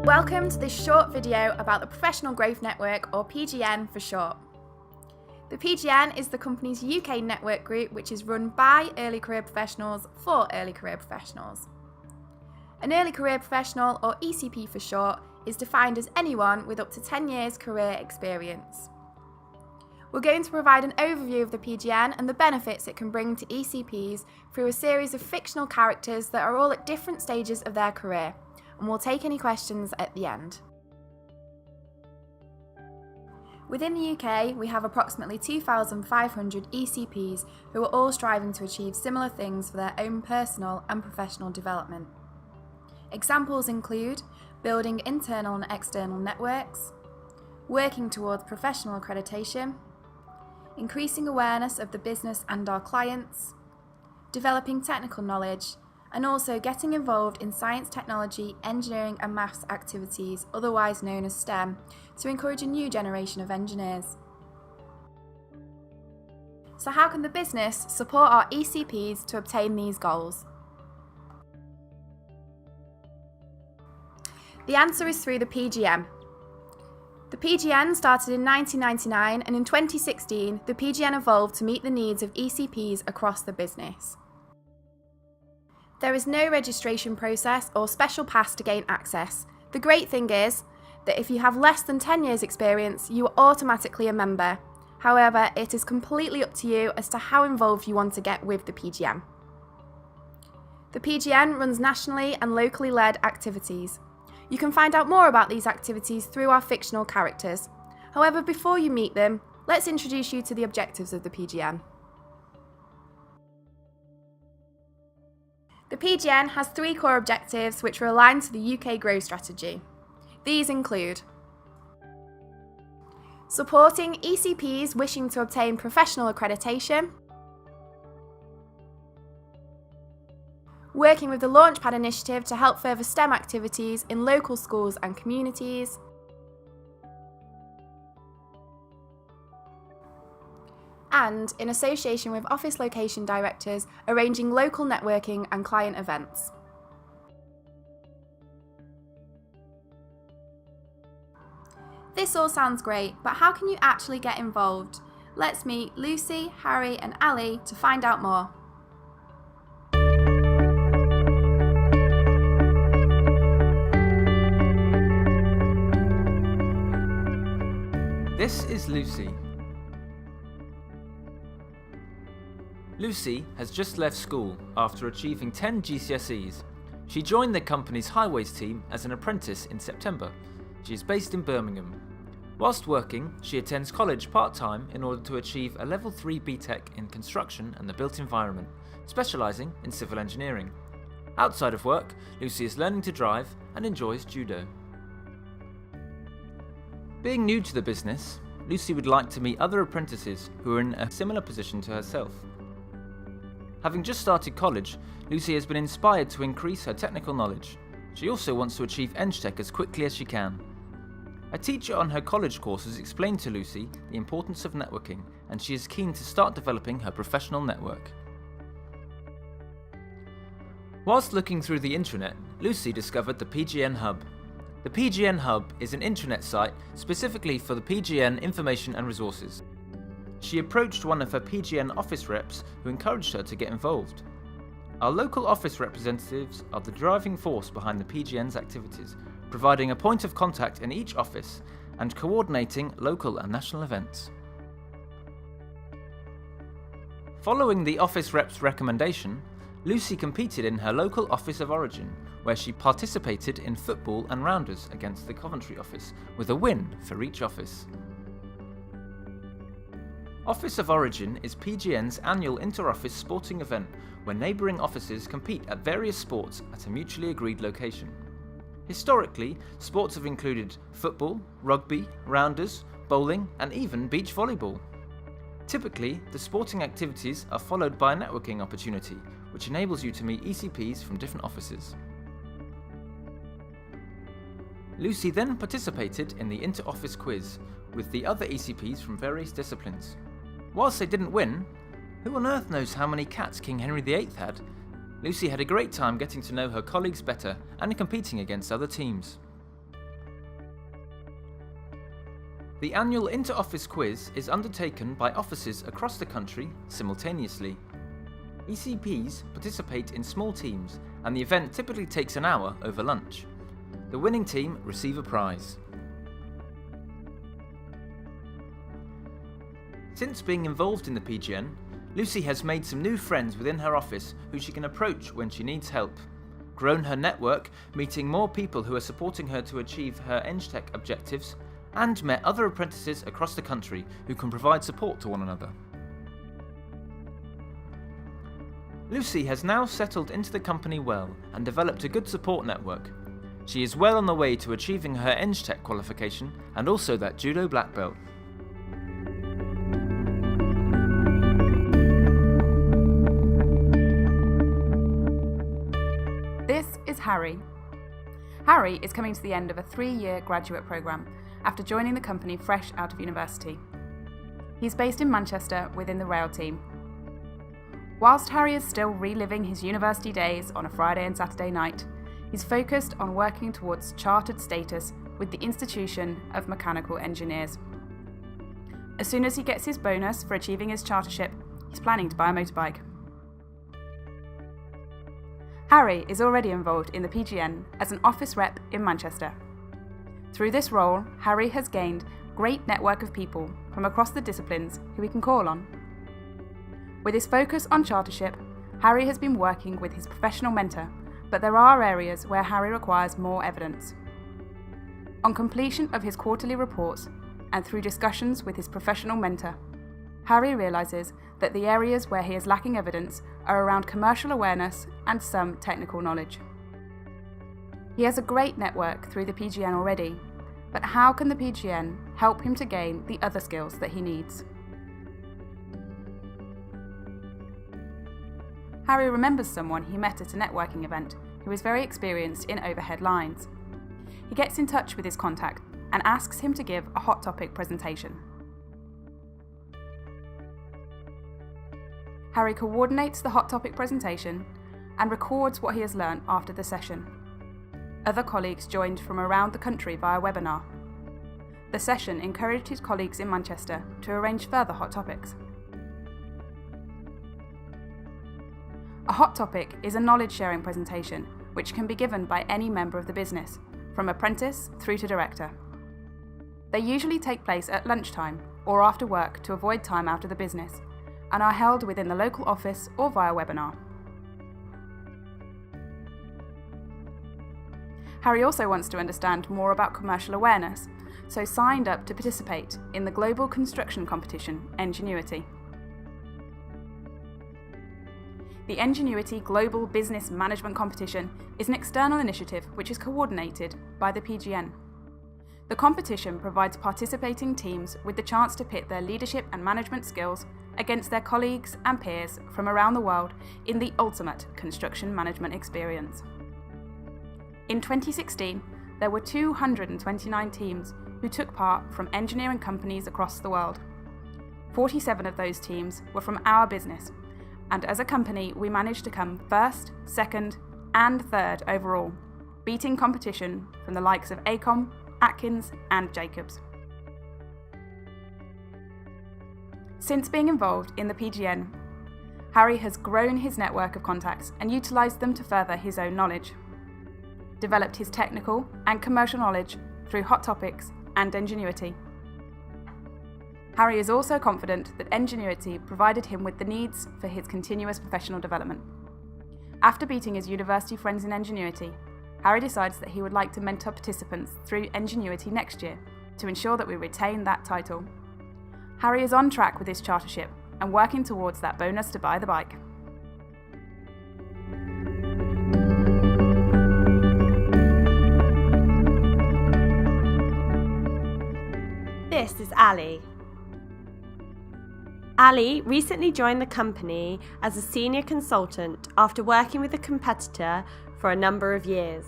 Welcome to this short video about the Professional Growth Network, or PGN for short. The PGN is the company's UK network group which is run by early career professionals for early career professionals. An early career professional, or ECP for short, is defined as anyone with up to 10 years career experience. We're going to provide an overview of the PGN and the benefits it can bring to ECPs through a series of fictional characters that are all at different stages of their career, and we'll take any questions at the end. Within the UK, we have approximately 2,500 ECPs who are all striving to achieve similar things for their own personal and professional development. Examples include building internal and external networks, working towards professional accreditation, increasing awareness of the business and our clients, developing technical knowledge, and also getting involved in science, technology, engineering and maths activities, otherwise known as STEM, to encourage a new generation of engineers. So how can the business support our ECPs to obtain these goals? The answer is through the PGN. The PGN started in 1999, and in 2016 the PGN evolved to meet the needs of ECPs across the business. There is no registration process or special pass to gain access. The great thing is that if you have less than 10 years experience, you are automatically a member. However, it is completely up to you as to how involved you want to get with the PGN. The PGN runs nationally and locally led activities. You can find out more about these activities through our fictional characters. However, before you meet them, let's introduce you to the objectives of the PGN. The PGN has 3 core objectives which are aligned to the UK growth strategy. These include supporting ECPs wishing to obtain professional accreditation, working with the Launchpad initiative to help further STEM activities in local schools and communities, and, in association with office location directors, arranging local networking and client events. This all sounds great, but how can you actually get involved? Let's meet Lucy, Harry and Ali to find out more. This is Lucy. Lucy has just left school after achieving 10 GCSEs. She joined the company's highways team as an apprentice in September. She is based in Birmingham. Whilst working, she attends college part-time in order to achieve a Level 3 BTEC in construction and the built environment, specialising in civil engineering. Outside of work, Lucy is learning to drive and enjoys judo. Being new to the business, Lucy would like to meet other apprentices who are in a similar position to herself. Having just started college, Lucy has been inspired to increase her technical knowledge. She also wants to achieve EngTech as quickly as she can. A teacher on her college courses explained to Lucy the importance of networking, and she is keen to start developing her professional network. Whilst looking through the intranet, Lucy discovered the PGN Hub. The PGN Hub is an intranet site specifically for the PGN information and resources. She approached one of her PGN office reps who encouraged her to get involved. Our local office representatives are the driving force behind the PGN's activities, providing a point of contact in each office and coordinating local and national events. Following the office rep's recommendation, Lucy competed in her local office of origin, where she participated in football and rounders against the Coventry office, with a win for each office. Office of Origin is PGN's annual inter-office sporting event where neighbouring offices compete at various sports at a mutually agreed location. Historically, sports have included football, rugby, rounders, bowling and even beach volleyball. Typically, the sporting activities are followed by a networking opportunity, which enables you to meet ECPs from different offices. Lucy then participated in the inter-office quiz with the other ECPs from various disciplines. Whilst they didn't win, who on earth knows how many cats King Henry VIII had? Lucy had a great time getting to know her colleagues better and competing against other teams. The annual inter-office quiz is undertaken by offices across the country simultaneously. ECPs participate in small teams, and the event typically takes an hour over lunch. The winning team receive a prize. Since being involved in the PGN, Lucy has made some new friends within her office who she can approach when she needs help, grown her network, meeting more people who are supporting her to achieve her EngTech objectives, and met other apprentices across the country who can provide support to one another. Lucy has now settled into the company well and developed a good support network. She is well on the way to achieving her EngTech qualification and also that Judo black belt. This is Harry. Harry is coming to the end of a 3-year graduate programme after joining the company fresh out of university. He's based in Manchester within the rail team. Whilst Harry is still reliving his university days on a Friday and Saturday night, he's focused on working towards chartered status with the Institution of Mechanical Engineers. As soon as he gets his bonus for achieving his chartership, he's planning to buy a motorbike. Harry is already involved in the PGN as an office rep in Manchester. Through this role, Harry has gained a great network of people from across the disciplines who he can call on. With his focus on chartership, Harry has been working with his professional mentor, but there are areas where Harry requires more evidence. On completion of his quarterly reports and through discussions with his professional mentor, Harry realises that the areas where he is lacking evidence are around commercial awareness and some technical knowledge. He has a great network through the PGN already, but how can the PGN help him to gain the other skills that he needs? Harry remembers someone he met at a networking event who is very experienced in overhead lines. He gets in touch with his contact and asks him to give a hot topic presentation. Harry coordinates the hot topic presentation and records what he has learnt after the session. Other colleagues joined from around the country via webinar. The session encouraged his colleagues in Manchester to arrange further hot topics. A hot topic is a knowledge-sharing presentation which can be given by any member of the business, from apprentice through to director. They usually take place at lunchtime or after work to avoid time out of the business, and are held within the local office or via webinar. Harry also wants to understand more about commercial awareness, so signed up to participate in the global construction competition Engenuity. The Engenuity Global Business Management Competition is an external initiative which is coordinated by the PGN. The competition provides participating teams with the chance to pit their leadership and management skills against their colleagues and peers from around the world in the ultimate construction management experience. In 2016, there were 229 teams who took part from engineering companies across the world. 47 of those teams were from our business, and as a company we managed to come first, second and third overall, beating competition from the likes of AECOM, Atkins and Jacobs. Since being involved in the PGN, Harry has grown his network of contacts and utilised them to further his own knowledge, developed his technical and commercial knowledge through hot topics and Engenuity. Harry is also confident that Engenuity provided him with the needs for his continuous professional development. After beating his university friends in Engenuity, Harry decides that he would like to mentor participants through Engenuity next year to ensure that we retain that title. Harry is on track with his chartership and working towards that bonus to buy the bike. This is Ali. Ali recently joined the company as a senior consultant after working with a competitor for a number of years.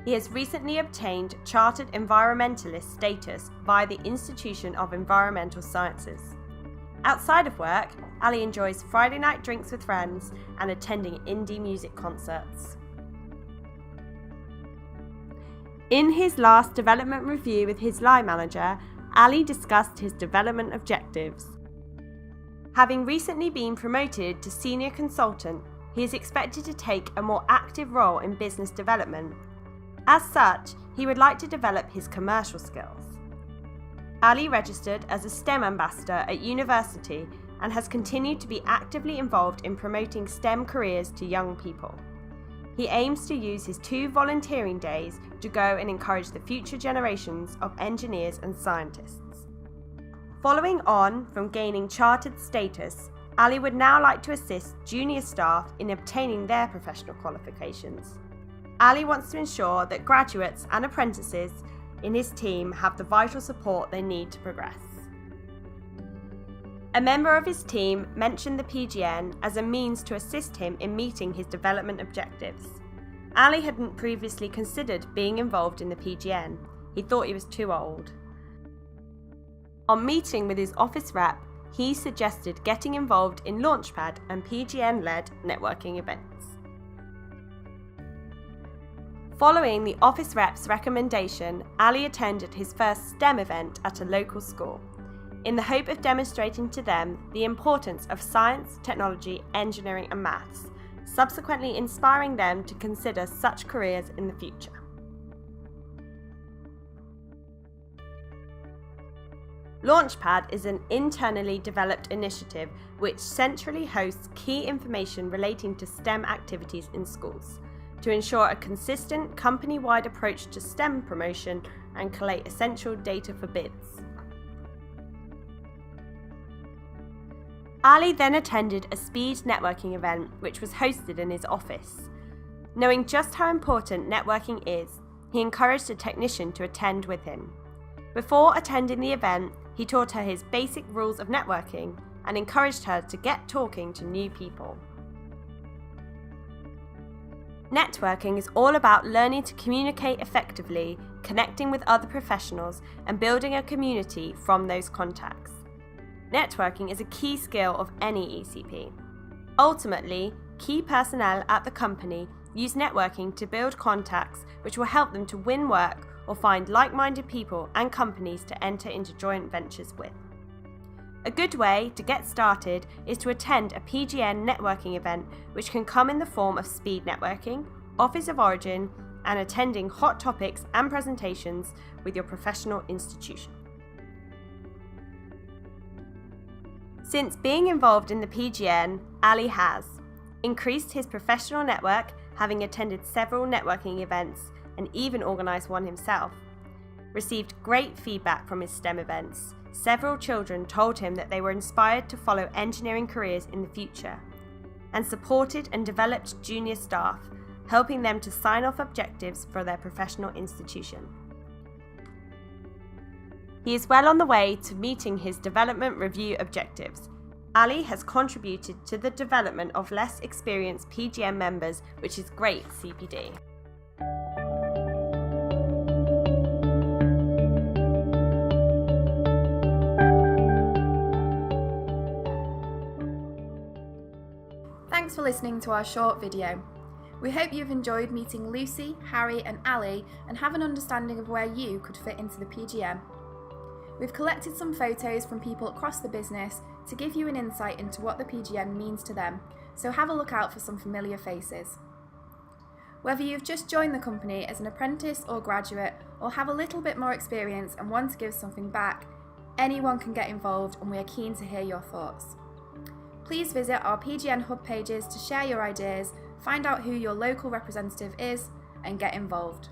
He has recently obtained Chartered Environmentalist status via the Institution of Environmental Sciences. Outside of work, Ali enjoys Friday night drinks with friends and attending indie music concerts. In his last development review with his line manager, Ali discussed his development objectives. Having recently been promoted to senior consultant, he is expected to take a more active role in business development. As such, he would like to develop his commercial skills. Ali registered as a STEM ambassador at university and has continued to be actively involved in promoting STEM careers to young people. He aims to use his 2 volunteering days to go and encourage the future generations of engineers and scientists. Following on from gaining chartered status, Ali would now like to assist junior staff in obtaining their professional qualifications. Ali wants to ensure that graduates and apprentices in his team have the vital support they need to progress. A member of his team mentioned the PGN as a means to assist him in meeting his development objectives. Ali hadn't previously considered being involved in the PGN. He thought he was too old. On meeting with his office rep, he suggested getting involved in Launchpad and PGN-led networking events. Following the office rep's recommendation, Ali attended his first STEM event at a local school, in the hope of demonstrating to them the importance of science, technology, engineering and maths, subsequently inspiring them to consider such careers in the future. Launchpad is an internally developed initiative which centrally hosts key information relating to STEM activities in schools, to ensure a consistent company-wide approach to STEM promotion and collate essential data for bids. Ali then attended a speed networking event which was hosted in his office. Knowing just how important networking is, he encouraged a technician to attend with him. Before attending the event, he taught her his basic rules of networking and encouraged her to get talking to new people. Networking is all about learning to communicate effectively, connecting with other professionals, and building a community from those contacts. Networking is a key skill of any ECP. Ultimately, key personnel at the company use networking to build contacts which will help them to win work or find like-minded people and companies to enter into joint ventures with. A good way to get started is to attend a PGN networking event, which can come in the form of speed networking, office of origin, and attending hot topics and presentations with your professional institution. Since being involved in the PGN, Ali has increased his professional network, having attended several networking events and even organised one himself, received great feedback from his STEM events. Several children told him that they were inspired to follow engineering careers in the future, and supported and developed junior staff, helping them to sign off objectives for their professional institution. He is well on the way to meeting his development review objectives. Ali has contributed to the development of less experienced PGN members, which is great CPD. Thanks for listening to our short video. We hope you've enjoyed meeting Lucy, Harry and Ali and have an understanding of where you could fit into the PGN. We've collected some photos from people across the business to give you an insight into what the PGN means to them, so have a look out for some familiar faces. Whether you've just joined the company as an apprentice or graduate, or have a little bit more experience and want to give something back, anyone can get involved and we are keen to hear your thoughts. Please visit our PGN Hub pages to share your ideas, find out who your local representative is, and get involved.